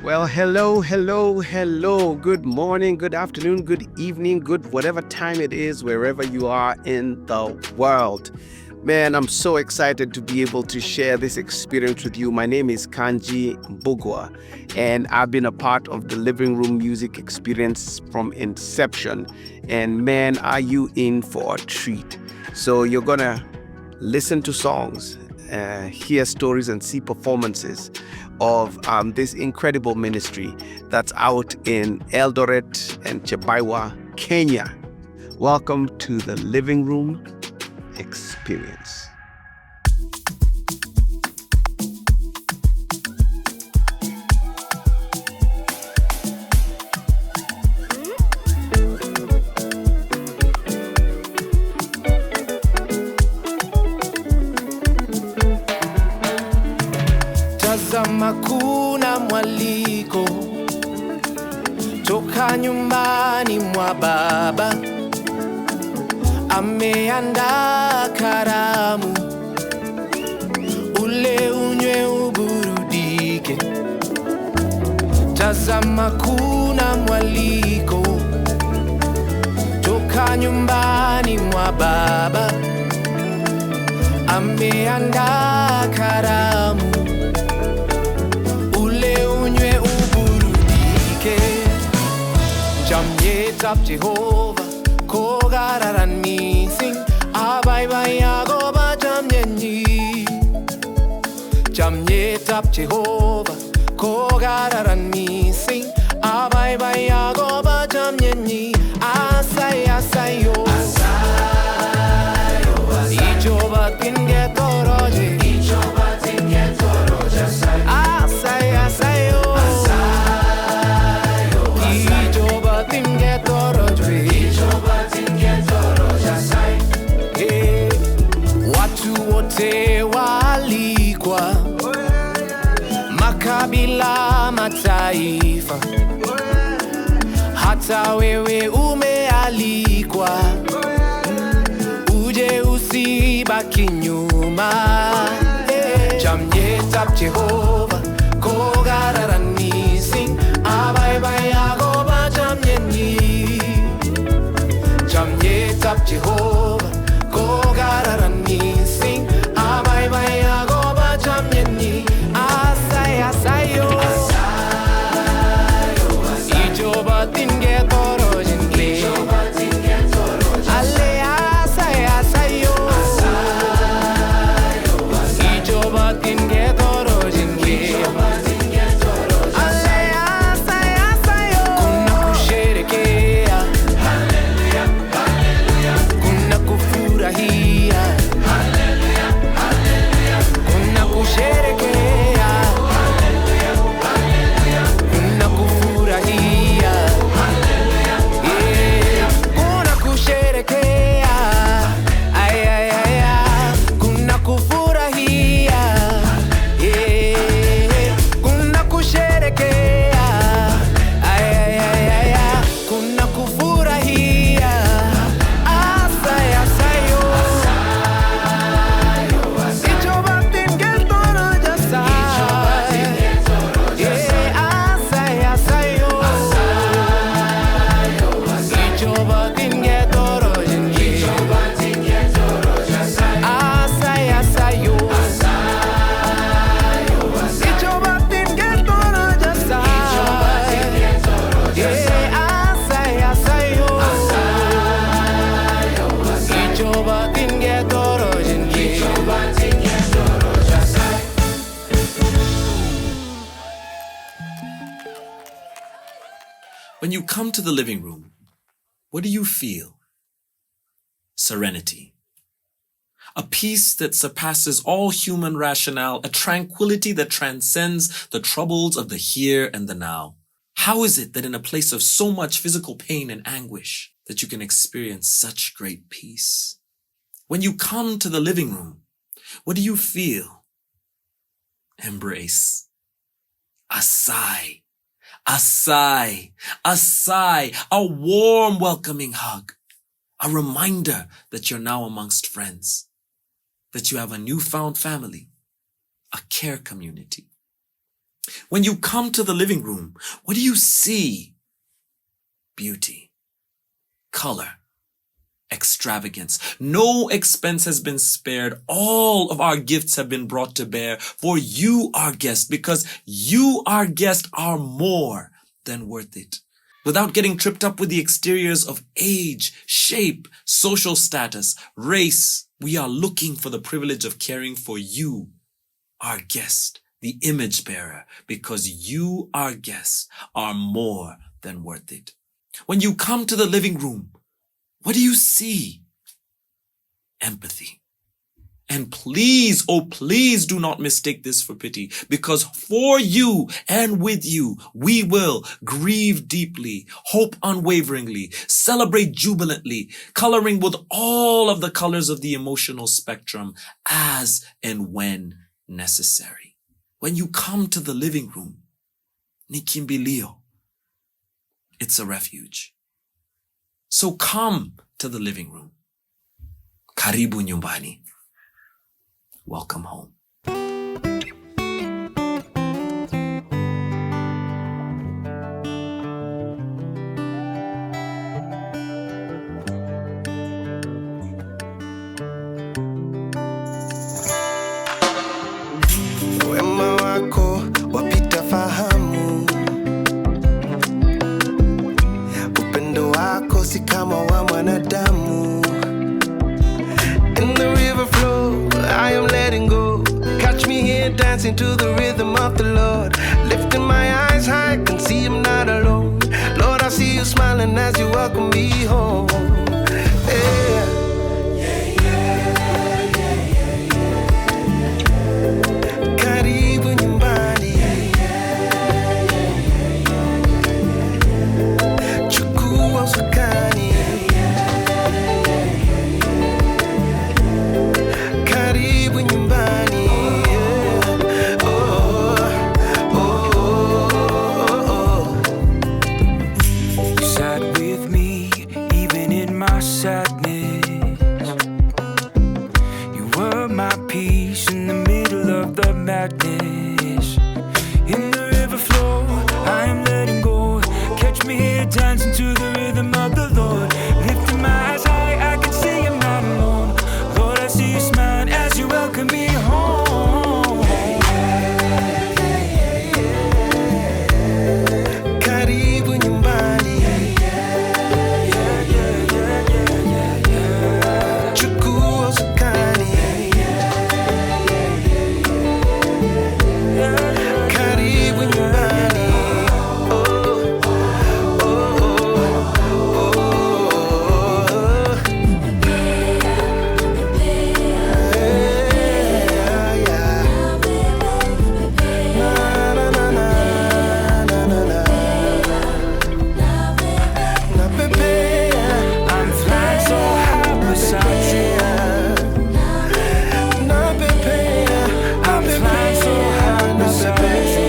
Well, hello, hello, hello. Good morning, good afternoon, good evening, good whatever time it is, wherever you are in the world. Man, I'm so excited to be able to share this experience with you. My name is Kanji Mbugwa, and I've been a part of the living room music experience from inception. And man, are you in for a treat? So you're gonna listen to songs, hear stories, and see performances of this incredible ministry that's out in Eldoret and Chebaiwa, Kenya. Welcome to the Living Room Experience. Tazama kuna mwaliko toka nyumbani mwa baba, ameandaa karamu, ule unywe uburudike. Tazama kuna mwaliko toka nyumbani mwa baba, ameandaa karamu, Tap Jehovah, Kogararan me sing, Abai Bayagoba Jamyeni. Jamye tap Jehovah, Kogararan me sing, Abai Bayagoba Jamyeni. Asai, asai, yo. Ijoba tingetoroje. Ijoba tingetoroje. Asai, asai, yo. Watu wote walikwa, makabila, mataifa, hata wewe umealikwa, uje usibaki nyuma. Jamye tap Jehovah, Kogararan me sing, Abai Bayagoba Jamyeni. Jamye tap Jehovah, Kogararan me sing, Abai Bayagoba Jamyeni. Asai, asai, yo. Ijoba tingetoroje. Ale, asai, asai, yo. Ijoba tingetoroje. Ale, asai, asai, yo. Kuna kusherekea, kuna kufurahia, kuna kusherekea, kuna kufurahia, kuna kusherekea, ay, ay, ay, ay, kuna kufurahia, kuna kusherekea, ay, ay, ay, ay, ay, kuna kufurahia. Asai, asai, yo. Ijoba tingetoroje sai. Asai, asai, yo. Ijoba tingetoroje. Asai, asai, yo. Ijoba tingetoroje sai. Asai, asai, yo. Ijoba tingetoroje. When you come to the living room, what do you feel? Serenity. A peace that surpasses all human rationale, a tranquility that transcends the troubles of the here and the now. How is it that in a place of so much physical pain and anguish that you can experience such great peace? When you come to the living room, what do you feel? Embrace. A sigh. A sigh, a sigh, a warm welcoming hug, a reminder that you're now amongst friends, that you have a newfound family, a care community. When you come to the living room, what do you see? Beauty, color, extravagance. No expense has been spared. All of our gifts have been brought to bear for you, our guest, because you, our guest, are more than worth it. Without getting tripped up with the exteriors of age, shape, social status, race, we are looking for the privilege of caring for you, our guest, the image bearer, because you, our guests, are more than worth it. When you come to the living room, what do you see? Empathy. And please, oh please do not mistake this for pity, because for you and with you, we will grieve deeply, hope unwaveringly, celebrate jubilantly, coloring with all of the colors of the emotional spectrum as and when necessary. When you come to the living room, ni kimbilio, it's a refuge. So come to the living room. Karibu nyumbani. Welcome home. Wema wako wapita fahamu, upendo wako si kama wa mwanadamu. In the river flow, I am letting go. Catch me here dancing to the rhythm of the Lord. Lifting my eyes high, can see I'm not alone. Lord, I see you smiling as you welcome me home. Yeah. Karibu nyumbani. Chukua usukani. Karibu nyumbani. Oh, oh, oh, oh. You sat with me even in my sadness. You were my peace in the middle of the madness. In the river flow, I am letting go. Catch me here dancing to the rhythm of the Lord. Lifting my eyes high, I can see I'm not alone. Lord, I see you smiling as you welcome me home. Karibu nyumbani. Chukua usukani. Karibu nyumbani. Oh, oh, oh, oh. Yeah, yeah. Na, na, na, na, na, na, na. Na pepea. I'm flying so high beside you. Na pepea. I'm flying so high beside you.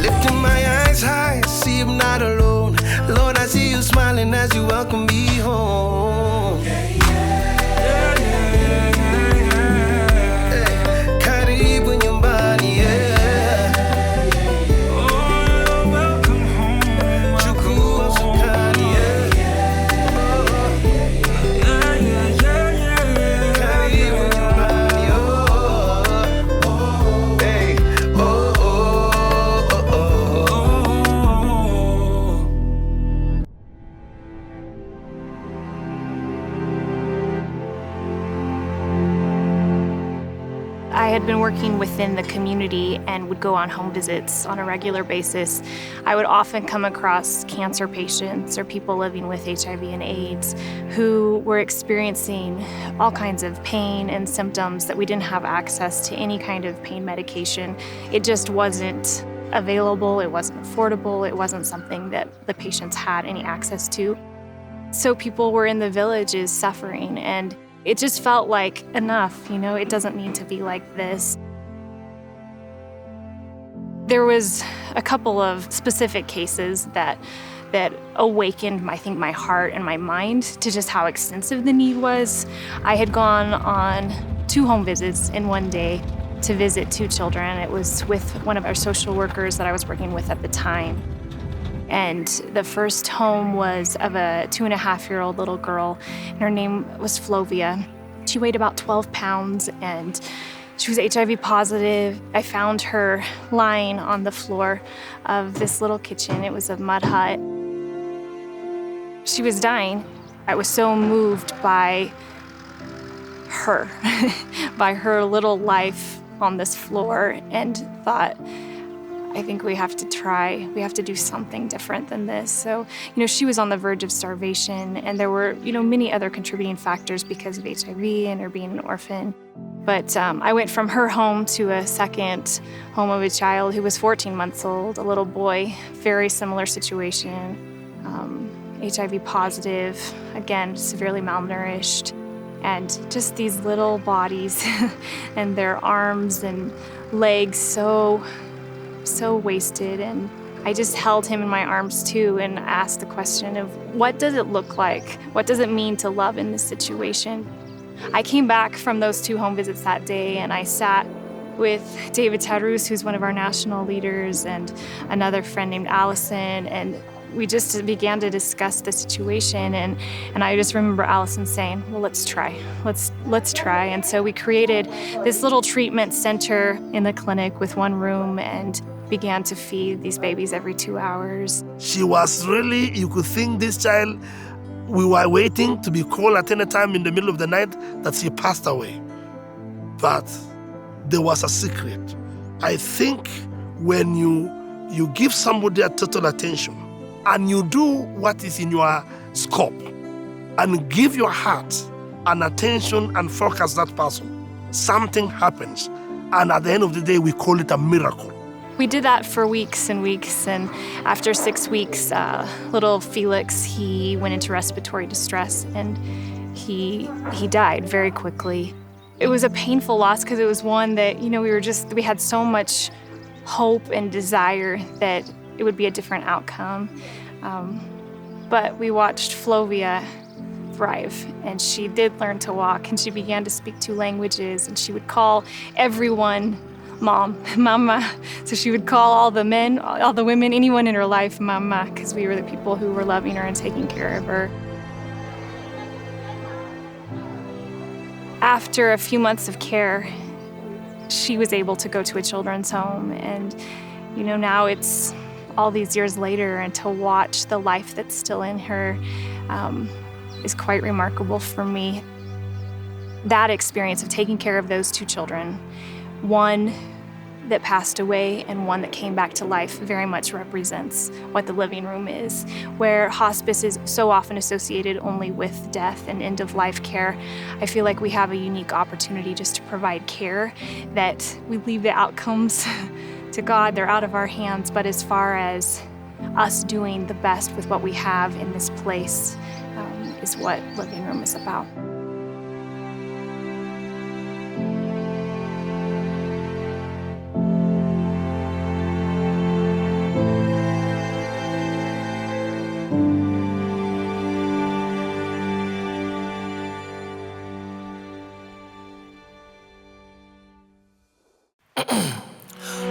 Lifting my eyes high, see I'm not alone. Lord, I see you smiling as you welcome me home. Hey, karibu nyumbani, yeah. Oh, welcome home. Chukua usukani, yeah. Karibu nyumbani, oh. Hey, oh, oh, oh, oh, oh. I had been working within the community and would go on home visits on a regular basis. I would often come across cancer patients or people living with HIV and AIDS who were experiencing all kinds of pain and symptoms that we didn't have access to any kind of pain medication. It just wasn't available, it wasn't affordable, it wasn't something that the patients had any access to. So people were in the villages suffering, and it just felt like enough, it doesn't need to be like this. There was a couple of specific cases that awakened, I think, my heart and my mind to just how extensive the need was. I had gone on 2 home visits in one day to visit 2 children. It was with one of our social workers that I was working with at the time. And the first home was of a 2.5-year-old little girl, and her name was Flovia. She weighed about 12 pounds, and she was HIV positive. I found her lying on the floor of this little kitchen. It was a mud hut. She was dying. I was so moved by her, by her little life on this floor, and thought, I think we have to do something different than this. So, she was on the verge of starvation, and there were, many other contributing factors because of HIV and her being an orphan. But I went from her home to a second home of a child who was 14 months old, a little boy, very similar situation, HIV positive, again, severely malnourished, and just these little bodies and their arms and legs so wasted. And I just held him in my arms too and asked the question of, what does it look like? What does it mean to love in this situation? I came back from those 2 home visits that day, and I sat with David Tadrus, who's one of our national leaders, and another friend named Allison, and we just began to discuss the situation. And I just remember Allison saying, well, let's try. Let's try. And so we created this little treatment center in the clinic with 1 room and began to feed these babies every 2 hours. She was really, you could think this child, we were waiting to be called at any time in the middle of the night that she passed away. But there was a secret. I think when you give somebody a total attention and you do what is in your scope and give your heart and attention and focus that person, something happens. And at the end of the day, we call it a miracle. We did that for weeks and weeks, and after 6 weeks, little Felix, he went into respiratory distress, and he died very quickly. It was a painful loss because it was one that, we had so much hope and desire that it would be a different outcome. But we watched Flovia thrive, and she did learn to walk, and she began to speak 2 languages, and she would call everyone Mom, Mama. So she would call all the men, all the women, anyone in her life, Mama, because we were the people who were loving her and taking care of her. After a few months of care, she was able to go to a children's home, and now it's all these years later, and to watch the life that's still in her is quite remarkable for me. That experience of taking care of those 2 children, one that passed away and one that came back to life, very much represents what the living room is, where hospice is so often associated only with death and end-of-life care. I feel like we have a unique opportunity just to provide care, that we leave the outcomes to God. They're out of our hands, but as far as us doing the best with what we have in this place is what living room is about.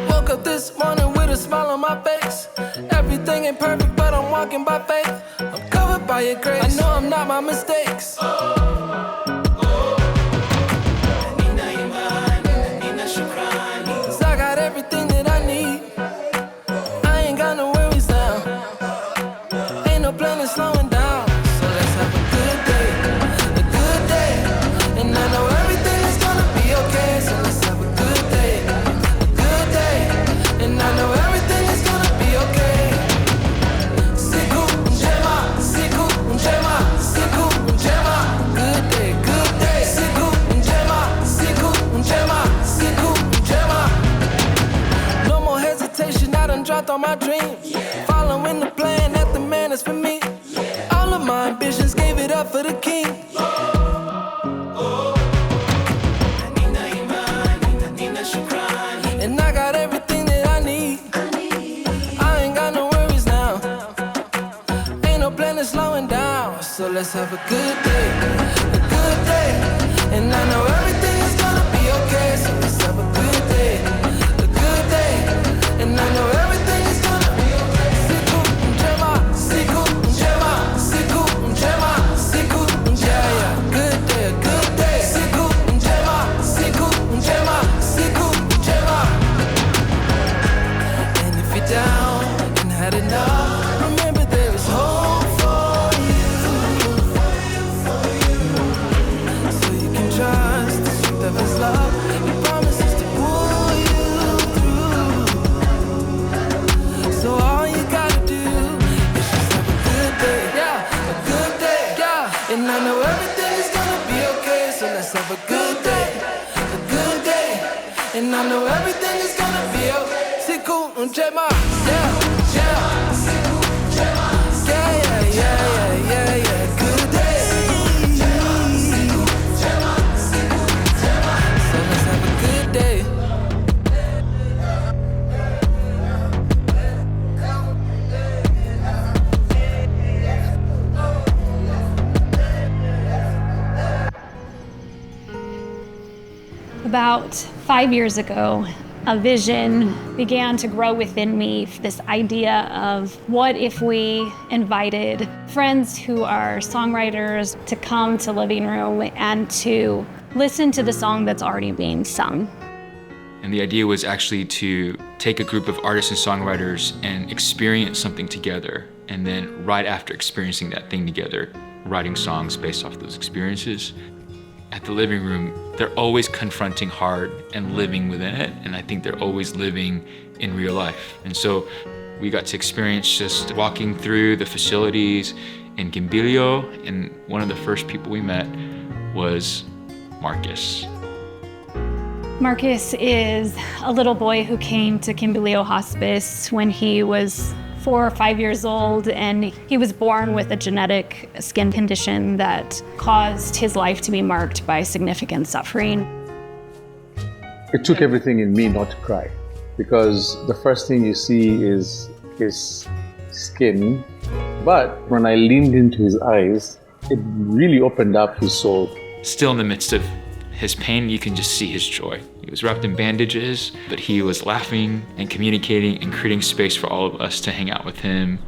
Woke up this morning with a smile on my face. Everything ain't perfect, but I'm walking by faith. I'm covered by your grace. I know I'm not my mistakes. Cause I got everything that I need. I ain't got no worries now. Ain't no plan slowing down. So let's have a good day. And I know everything is gonna be okay. So let's have a good day. And I know everything is gonna be okay. Siku njema, siku njema, siku njema. Good day. Siku njema, siku njema, siku njema. No more hesitation, I done dropped all my dreams. Following the plan that the man is for me. All of my ambitions gave it up for the king. And I got everything that I need. I ain't got no worries now. Ain't no plan to slowing down. So let's have a good day. And I know everything is gonna be okay. So let's have a good day. And I know everything is gonna be okay. Siku Njema, yeah, yeah. Yeah, good day. So let's have a good day. About 5 years ago, a vision began to grow within me, this idea of what if we invited friends who are songwriters to come to Living Room and to listen to the song that's already being sung. And the idea was actually to take a group of artists and songwriters and experience something together. And then right after experiencing that thing together, writing songs based off those experiences. At the Living Room, they're always confronting hard and living within it. And I think they're always living in real life. And so we got to experience just walking through the facilities in Kimbilio. And one of the first people we met was Marcus. Marcus is a little boy who came to Kimbilio Hospice when he was 4 or 5 years old, and he was born with a genetic skin condition that caused his life to be marked by significant suffering. It took everything in me not to cry, because the first thing you see is his skin, but when I leaned into his eyes, it really opened up his soul. Still in the midst of his pain, you can just see his joy. He was wrapped in bandages, but he was laughing and communicating and creating space for all of us to hang out with him.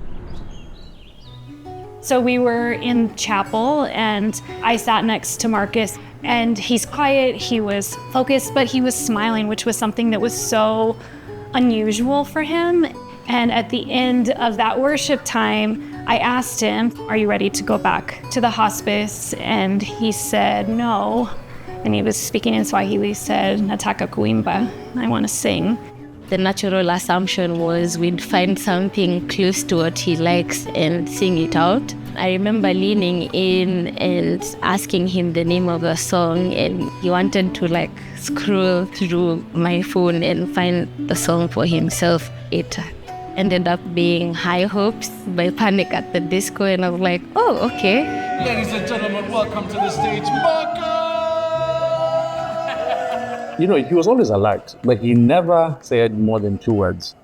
So we were in chapel and I sat next to Marcus, and he's quiet, he was focused, but he was smiling, which was something that was so unusual for him. And at the end of that worship time, I asked him, "Are you ready to go back to the hospice?" And he said, "No." And he was speaking in Swahili, said, "Nataka kuimba," I want to sing. The natural assumption was we'd find something close to what he likes and sing it out. I remember leaning in and asking him the name of the song, and he wanted to scroll through my phone and find the song for himself. It ended up being High Hopes by Panic at the Disco, and I was like, oh, okay. Ladies and gentlemen, welcome to the stage, Marcus! You know, he was always alert, but he never said more than 2 words.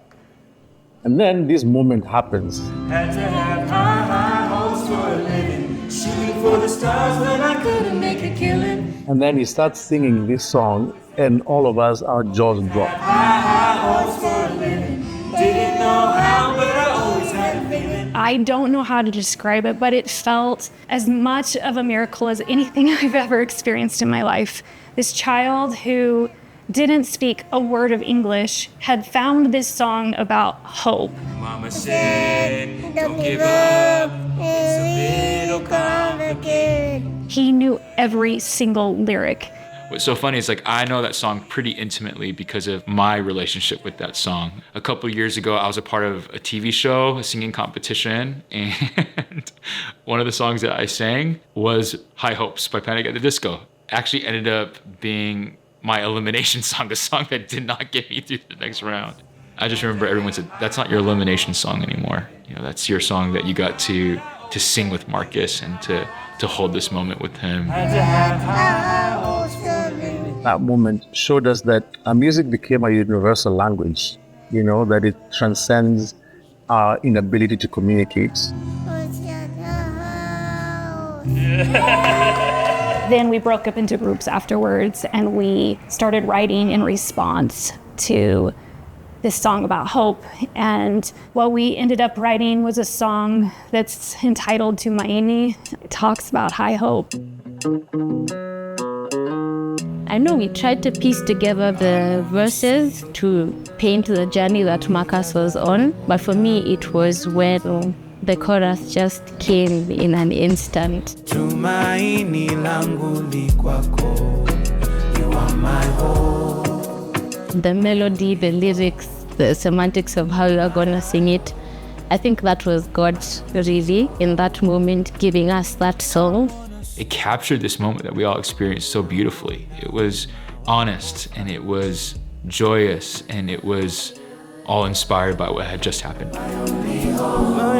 And then this moment happens. Had to have high hopes for a living, shooting for the stars when I couldn't make a killing. And then he starts singing this song, and all of us, our jaws drop. High hopes for a living, didn't know how, but I always had a feeling. I don't know how to describe it, but it felt as much of a miracle as anything I've ever experienced in my life. This child who didn't speak a word of English had found this song about hope. Mama said, don't give up, it's a little complicated. He knew every single lyric. What's so funny is I know that song pretty intimately because of my relationship with that song. A couple of years ago, I was a part of a TV show, a singing competition, and one of the songs that I sang was High Hopes by Panic at the Disco. Actually ended up being my elimination song, the song that did not get me through the next round. I just remember everyone said, that's not your elimination song anymore. You know, that's your song that you got to sing with Marcus and to hold this moment with him. That moment showed us that our music became a universal language, you know, that it transcends our inability to communicate. Then we broke up into groups afterwards, and we started writing in response to this song about hope. And what we ended up writing was a song that's entitled Tumaini. It talks about high hope. I know we tried to piece together the verses to paint the journey that Marcus was on, but for me it was when the chorus just came in an instant. Tumaini langu li kwako, you are my hope. The melody, the lyrics, the semantics of how you are going to sing it, I think that was God really in that moment giving us that song. It captured this moment that we all experienced so beautifully. It was honest and it was joyous, and it was all inspired by what had just happened. My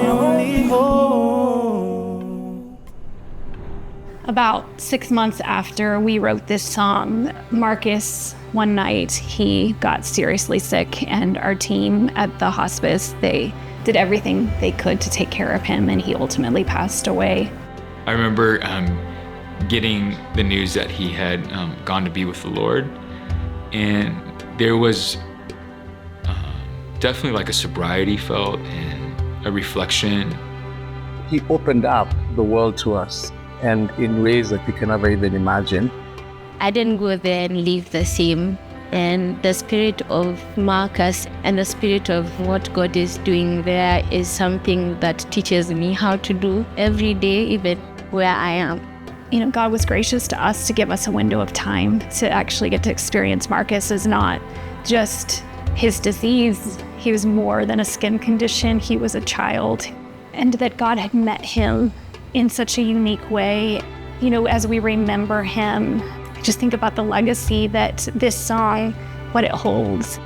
only hope. About 6 months after we wrote this song, Marcus, one night, he got seriously sick, and our team at the hospice, they did everything they could to take care of him, and he ultimately passed away. I remember getting the news that he had gone to be with the Lord, and there was definitely like a sobriety felt and a reflection. He opened up the world to us, and in ways that we can never even imagine. I didn't go there and leave the same. And the spirit of Marcus and the spirit of what God is doing there is something that teaches me how to do every day, even where I am. You know, God was gracious to us to give us a window of time to actually get to experience Marcus as not just his disease. He was more than a skin condition. He was a child. And that God had met him in such a unique way. You know, as we remember him, just think about the legacy that this song, what it holds.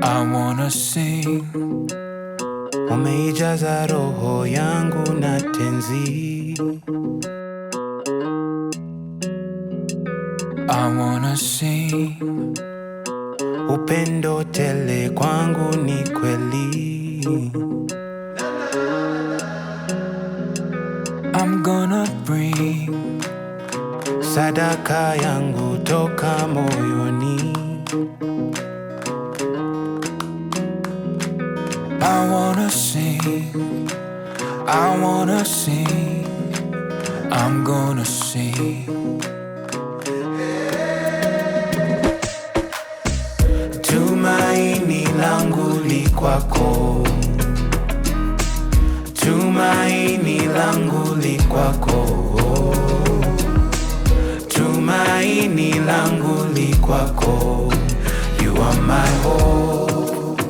I wanna sing. Umeijaza roho yangu na tenzi. I wanna sing. Upendo tele kwangu ni kweli. I'm gonna bring sadaka yangu toka moyoni. I wanna sing. I wanna sing. I'm gonna sing. Tumaini langu li kwako. Tumaini langu li kwako. Tumaini langu li kwako. You are my hope,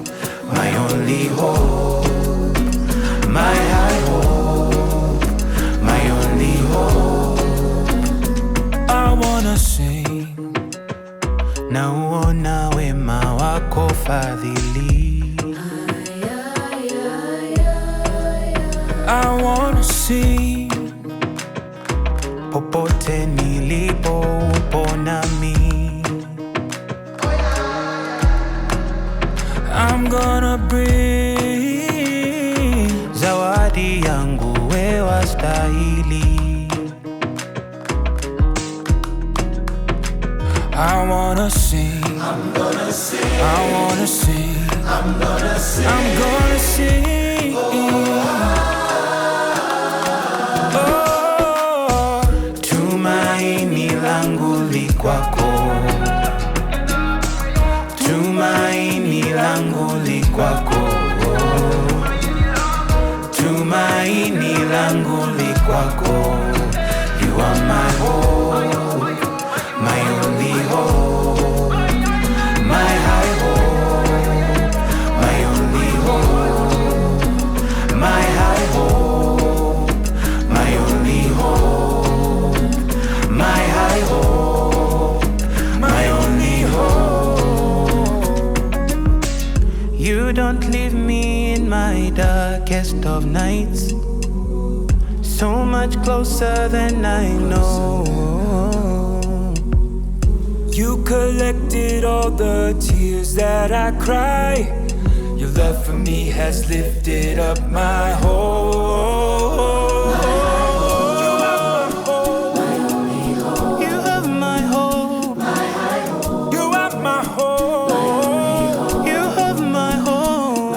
my only hope, my high hope, my only hope. I wanna sing. Nauona wema wako fadhili. I wanna sing. Popote nilipo upo nami. I'm gonna bring zawadi yangu we wastahili. I wanna sing. I'm gonna sing. I wanna sing. I'm gonna sing. I'm gonna sing. Oh. Tumaini langu li kwako. Tumaini langu li kwako. Tumaini langu li kwako. You are my hope, my only hope, my high hope, my only hope, my high hope, my only hope, my high hope, my only hope. You don't leave me in my darkest of nights, so much closer than I know. You collected all the tears that I cry. Your love for me has lifted up my hope. You have my hope. You are my hope. You have my hope.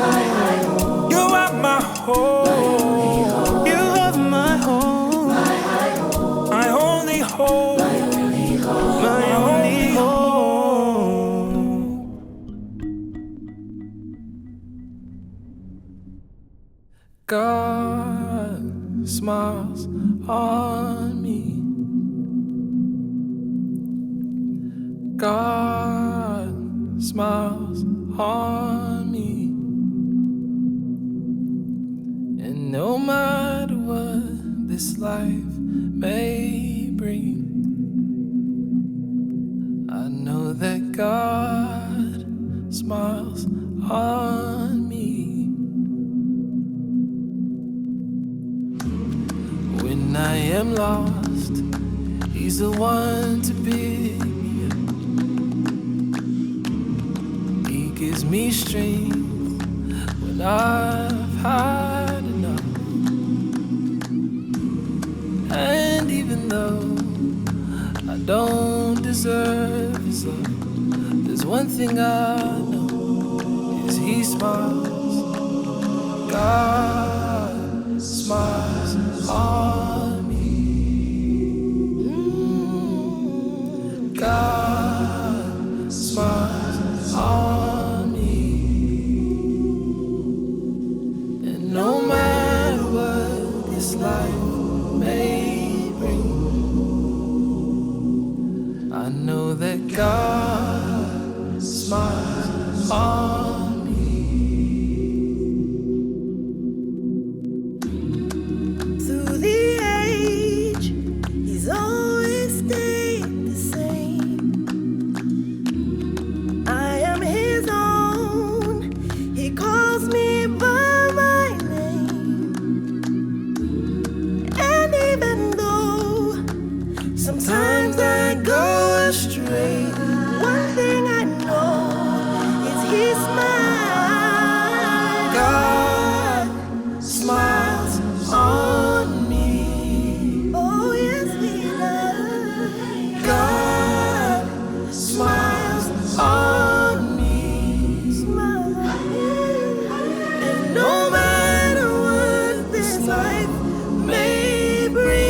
You are my hope. You have my hope. My only hope. My only hope. God smiles on me. God smiles on me. this life may bring. I know that God smiles on me. When I am lost, He's the one to pick me up. He gives me strength when I've had enough. And even though I don't deserve His love, there's one thing I know, is He smiles. God smiles on me. God smiles on me. And no matter what this life may bring, I know that God smiles on me. Through the age, He's always stayed the same. I am His own. He calls me by my name. And even though sometimes I go astray, one thing I know is He smiles. God smiles on me. Oh, yes, He does. God smiles on me. Smiles on me. And no matter what this life may bring,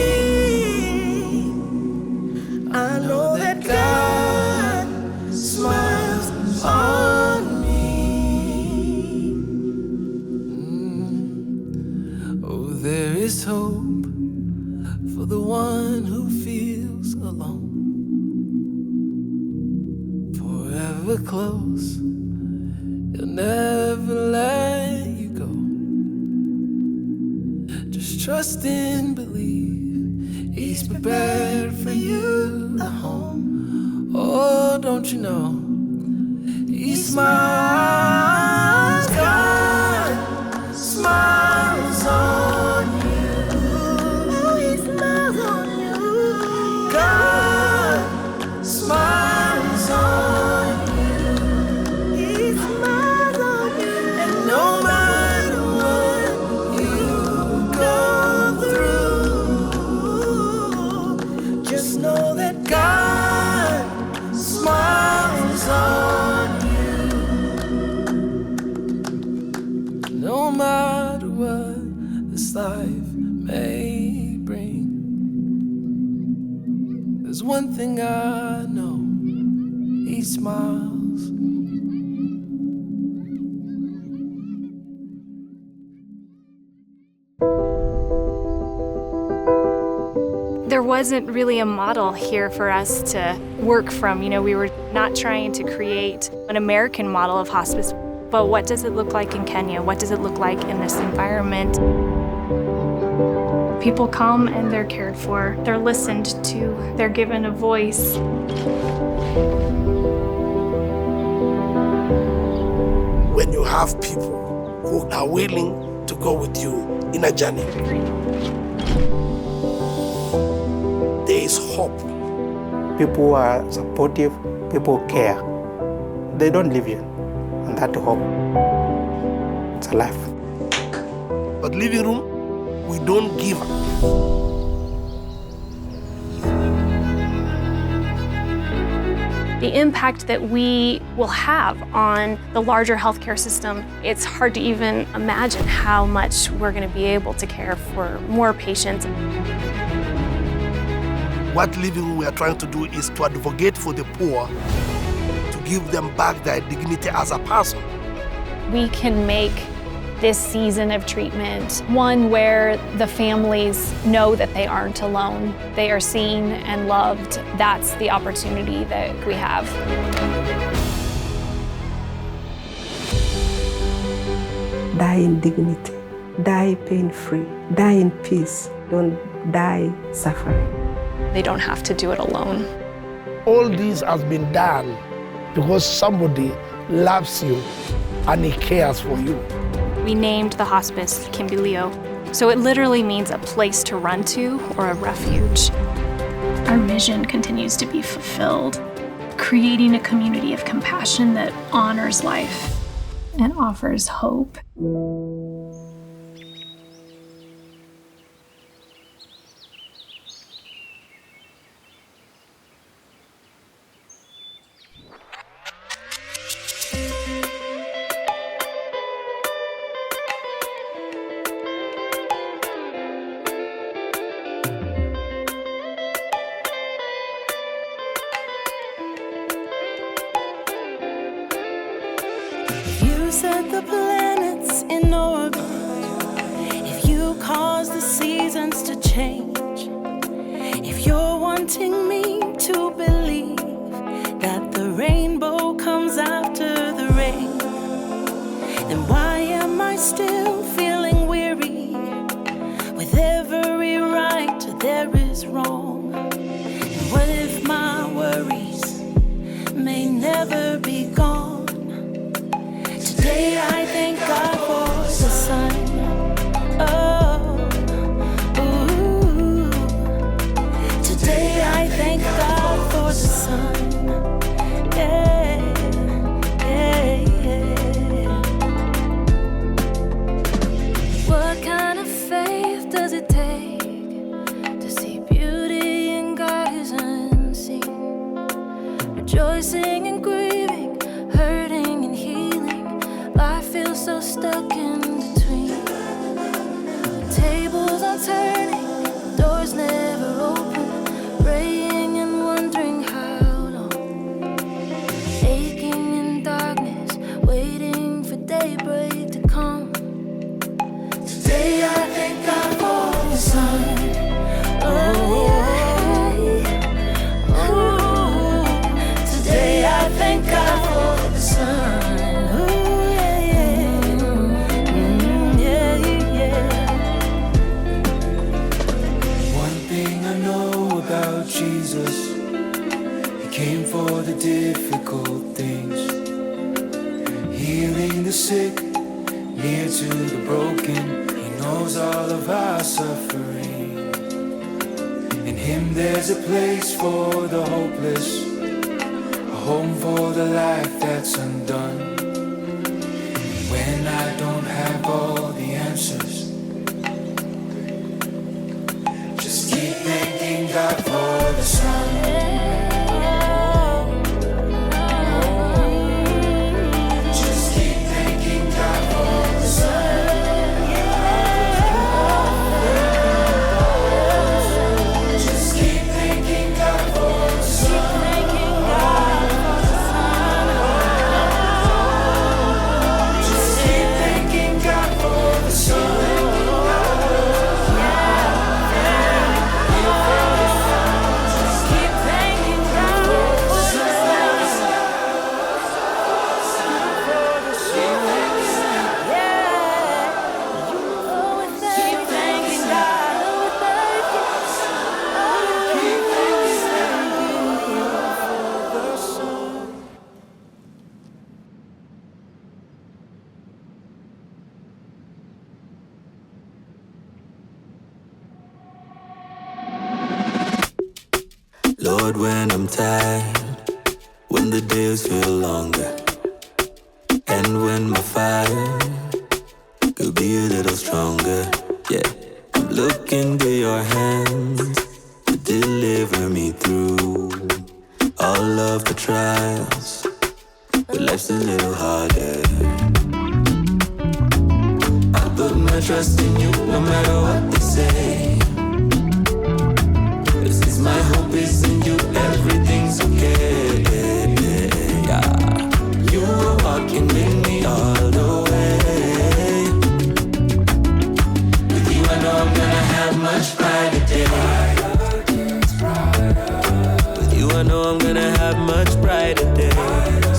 I know that God smiles on me. Oh, there is hope for the one who feels alone. Forever close, He'll never let you go. Just trust and believe He's prepared for you a home. Oh, don't you know He smiles. God smiles on you. Oh, He smiles on you. God smiles on you. He smiles on you. And no matter what you go through, just know that God smiles on you. No matter what this life may bring, there's one thing I know, He smiles. There wasn't really a model here for us to work from. You know, we were not trying to create an American model of hospice, but what does it look like in Kenya? What does it look like in this environment? People come and they're cared for, they're listened to, they're given a voice. When you have people who are willing to go with you in a journey, there is hope. People are supportive, people care. They don't leave you, and that hope, it's a life. But living room, we don't give up. The impact that we will have on the larger healthcare system, it's hard to even imagine how much we're going to be able to care for more patients. What living room we are trying to do is to advocate for the poor, to give them back their dignity as a person. We can make this season of treatment one where the families know that they aren't alone. They are seen and loved. That's the opportunity that we have. Die in dignity, die pain-free, die in peace. Don't die suffering. They don't have to do it alone. All this has been done because somebody loves you and he cares for you. We named the hospice Kimbilio, so it literally means a place to run to or a refuge. Our mission continues to be fulfilled, creating a community of compassion that honors life and offers hope. You set the planets in orbit. If you cause the seasons to change, if you're wanting me to believe that the rainbow comes after the rain, then why am I still feeling weary with every right there is wrong? And what if my worries may never be gone? Today I thank God for the sun. Oh, ooh. Today I thank God for the sun. Yeah, yeah, yeah. What kind of faith does it take to see beauty in God is unseen? Rejoicing and grieving, hurting and healing. Life feels so stuck in between. Tables are turning, doors never open. Praying and wondering how long. Aching in darkness, waiting for daybreak to come. Today I thank God for the sun. Oh, yeah. Ooh. Today I thank God for the sun. Jesus, he came for the difficult things, healing the sick, near to the broken. He knows all of our suffering. In him there's a place for the hopeless, a home for the life that's undone. When I don't have all the answers, just keep thanking God for the sun. Just keep thanking God for the sun. Just keep thanking God for the sun. Just keep thanking God for the sun. Lord, when I'm tired, when the days feel longer, and when my fire could be a little stronger, yeah, I'm looking to your hands to deliver me through all of the trials, but life's a little harder. I put my trust in you no matter what they say. My hope is in you, everything's okay. Yeah. You are walking with me all the way. With you I know I'm gonna have much brighter days. With you I know I'm gonna have much brighter days.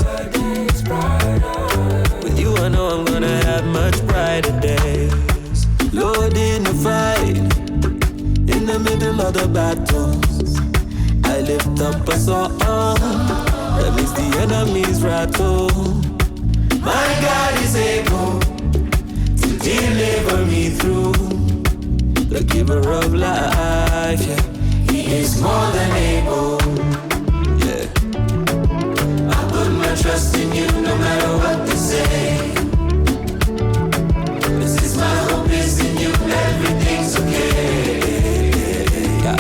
With you I know I'm gonna have much brighter days. Lord, in the fight, in the middle of the battles, I lift up a song that makes the enemies rattle. My God is able to deliver me through. The giver of life, yeah, He is more than able. Yeah, I put my trust in You, no matter what they say. This is my hope, is in You. Everything's okay. Yeah.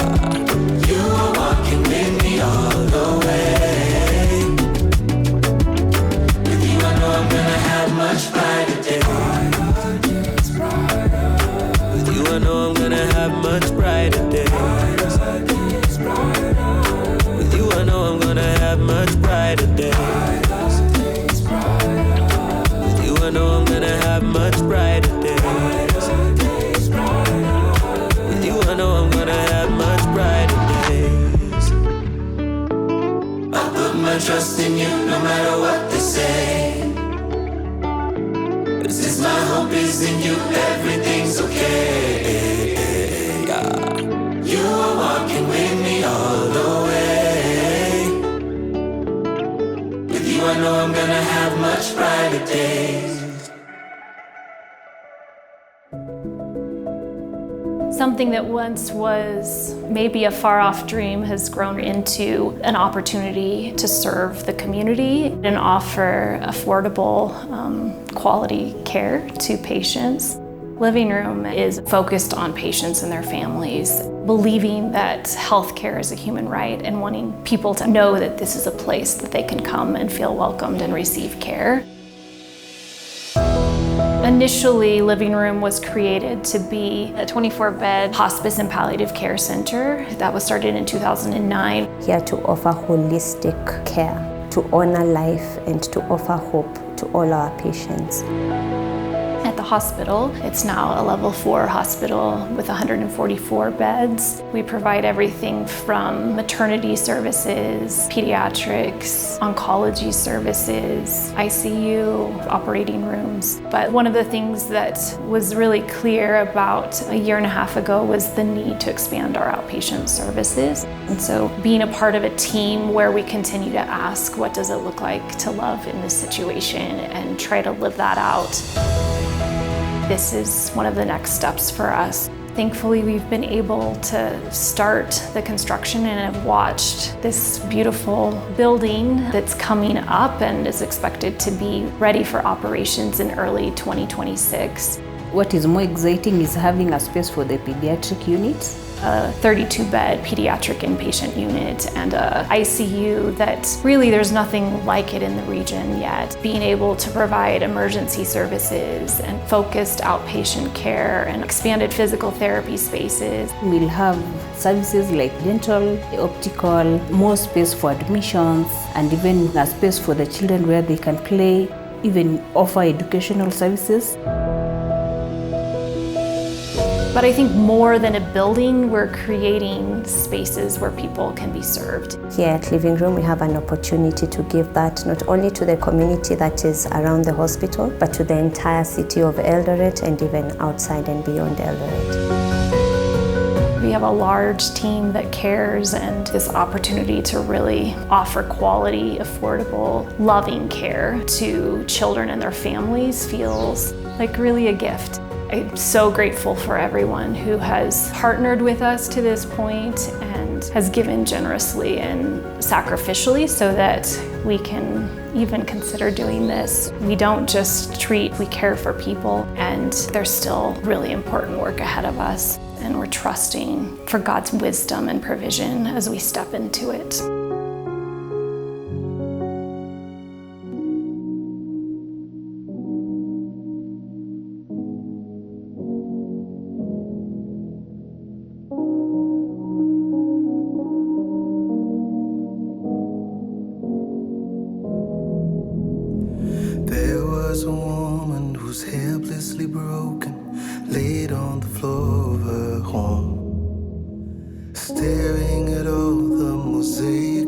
You are walking with me all the way. With You, I know I'm gonna have much brighter days. With You, I know I'm gonna have much brighter days. With You, I know I'm gonna have much brighter days. With You, I know I'm gonna have much brighter days. With You, I know I'm gonna have much brighter days. I put my trust in You, no matter what they say. This is my hope, is in You. Everything's okay. Yeah. You are walking with me all the way. With You, I know I'm gonna have much brighter days. Something that once was maybe a far-off dream has grown into an opportunity to serve the community and offer affordable, quality care to patients. Living Room is focused on patients and their families, believing that healthcare is a human right and wanting people to know that this is a place that they can come and feel welcomed and receive care. Initially, Living Room was created to be a 24-bed hospice and palliative care center that was started in 2009. Here to offer holistic care, to honor life, and to offer hope to all our patients. At the hospital, it's now a level 4 hospital with 144 beds. We provide everything from maternity services, pediatrics, oncology services, ICU, operating rooms. But one of the things that was really clear about a year and a half ago was the need to expand our outpatient services. And so being a part of a team where we continue to ask, what does it look like to love in this situation, and try to live that out. This is one of the next steps for us. Thankfully, we've been able to start the construction and have watched this beautiful building that's coming up and is expected to be ready for operations in early 2026. What is more exciting is having a space for the pediatric units. A 32-bed pediatric inpatient unit and a ICU that really there's nothing like it in the region yet. Being able to provide emergency services and focused outpatient care and expanded physical therapy spaces. We'll have services like dental, optical, more space for admissions, and even a space for the children where they can play, even offer educational services. But I think more than a building, we're creating spaces where people can be served. Here at Living Room, we have an opportunity to give that not only to the community that is around the hospital, but to the entire city of Eldoret and even outside and beyond Eldoret. We have a large team that cares, and this opportunity to really offer quality, affordable, loving care to children and their families feels like really a gift. I'm so grateful for everyone who has partnered with us to this point and has given generously and sacrificially so that we can even consider doing this. We don't just treat, we care for people, and there's still really important work ahead of us. And we're trusting for God's wisdom and provision as we step into it. There was a woman who's helplessly broken, laid on the floor of her home, staring at all the mosaic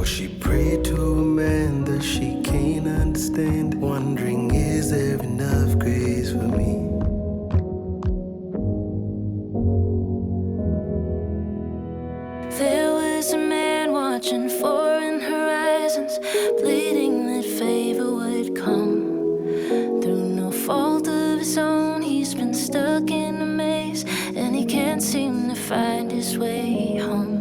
she prayed to a man that she can't understand, wondering, is there enough grace for me? There was a man watching foreign horizons, pleading that favor would come. Through no fault of his own, he's been stuck in a maze, and he can't seem to find his way home.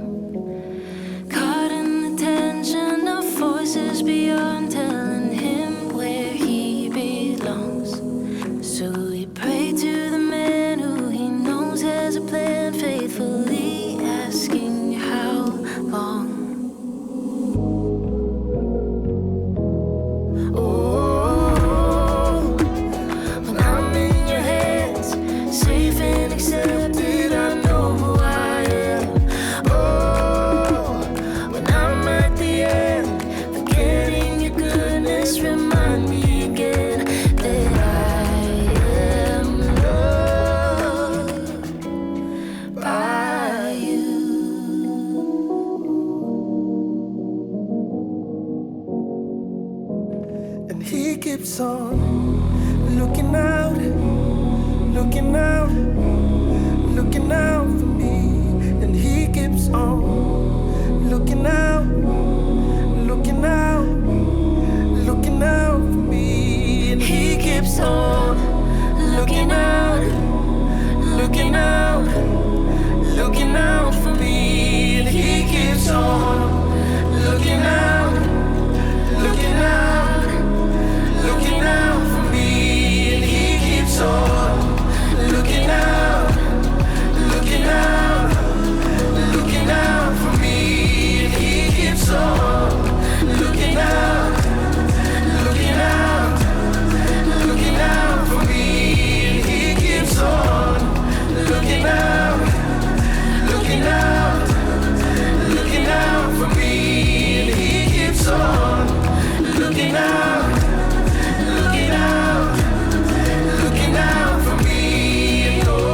Caught in the tension of forces beyond, telling him where he belongs. So he prayed to the man who he knows has a plan, faithfully asking how long. Oh, when I'm in your hands, safe and accepted, I know who I am. Oh, when I'm at the end, forgetting your goodness, remind me again that I am loved by you. And he keeps on looking out, looking out, looking out for me. And he keeps on looking out, looking out, looking out for me. And he keeps on looking out, looking out, looking out for me. And he keeps on looking out, looking out, looking out for me. And he keeps on looking out, looking out, looking out for me. And he keeps on looking out, looking out, looking out for me. And he keeps on looking out, looking out, looking out for me. And he keeps on looking out, looking out, looking out for me. Oh,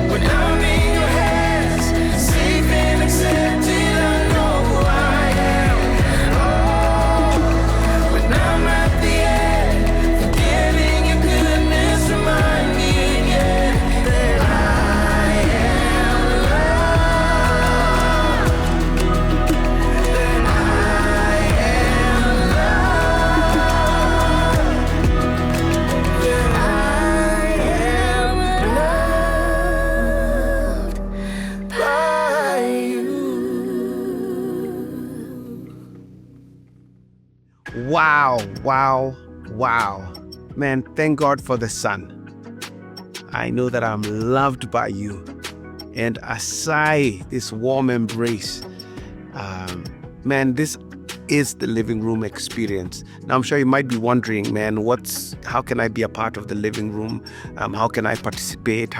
when I'm in your hands, safe and accepted, I know who I am. Oh, when I'm at the end, forgetting your goodness, remind me again that I am loved, that I am loved by you. Wow, wow, wow. Man, thank God for the sun. I know that I'm loved by you. And a sigh, this warm embrace. Man, this is the living room experience. Now, I'm sure you might be wondering, man, how can I be a part of the living room? How can I participate?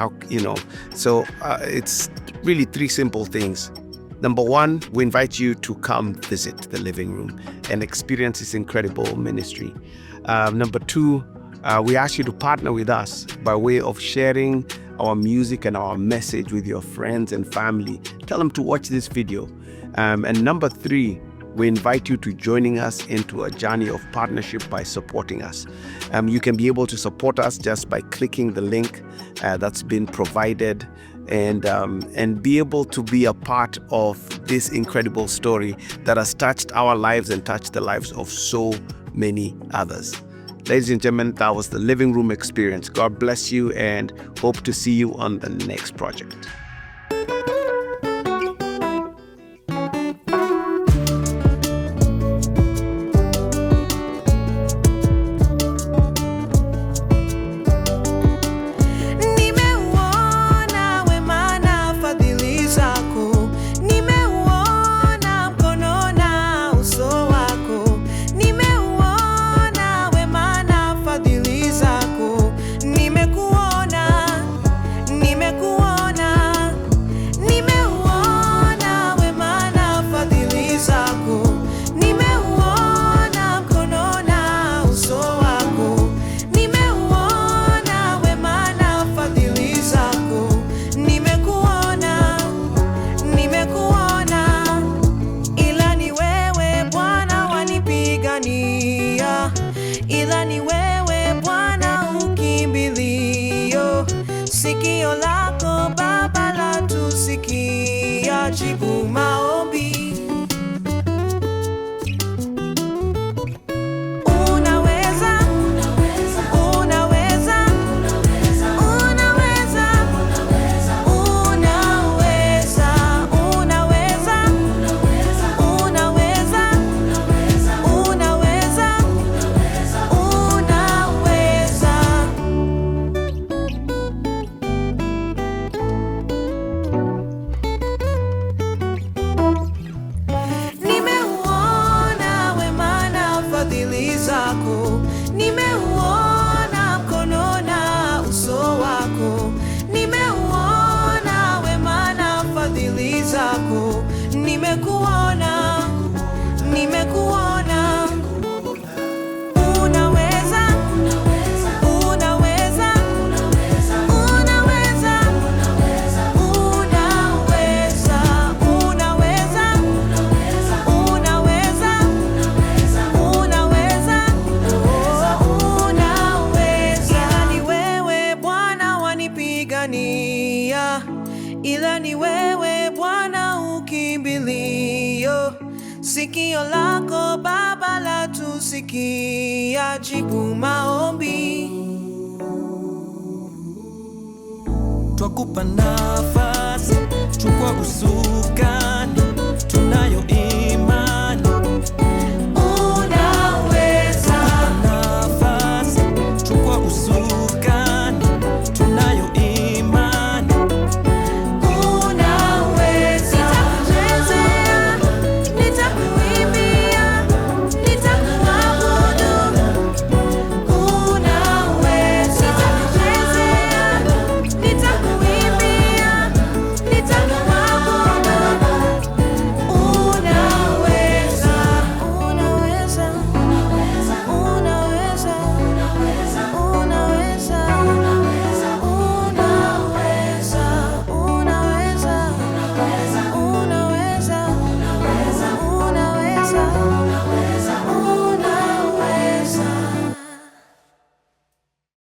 So it's really three simple things. Number one, we invite you to come visit the living room and experience this incredible ministry. Number two, we ask you to partner with us by way of sharing our music and our message with your friends and family. Tell them to watch this video. And number three, we invite you to joining us into a journey of partnership by supporting us. You can be able to support us just by clicking the link that's been provided and be able to be a part of this incredible story that has touched our lives and touched the lives of so many others. Ladies and gentlemen, that was the Living Room Experience. God bless you and hope to see you on the next project. Nimeuona wema na fadhili zako, nimeuona mkono na uso wako, nimeuona wema na fadhili zako, nimekuona, nimekuona. jibu maombi. Unaweza, unaweza, unaweza, unaweza, unaweza, unaweza, unaweza, nimeuona wema na fadhili zako, nimeuona mkono na uso wako, nimeuona wema na fadhili zako, nimekuona, nimekuona. Unaweza, unaweza, unaweza, unaweza, unaweza, unaweza, unaweza, unaweza. Ila ni wewe Bwana wanipigania, ila ni wewe Bwana ukimbilio. Sikio lako Baba latusikia, jibu maombi. Twakupa nafasi, chukua usukani,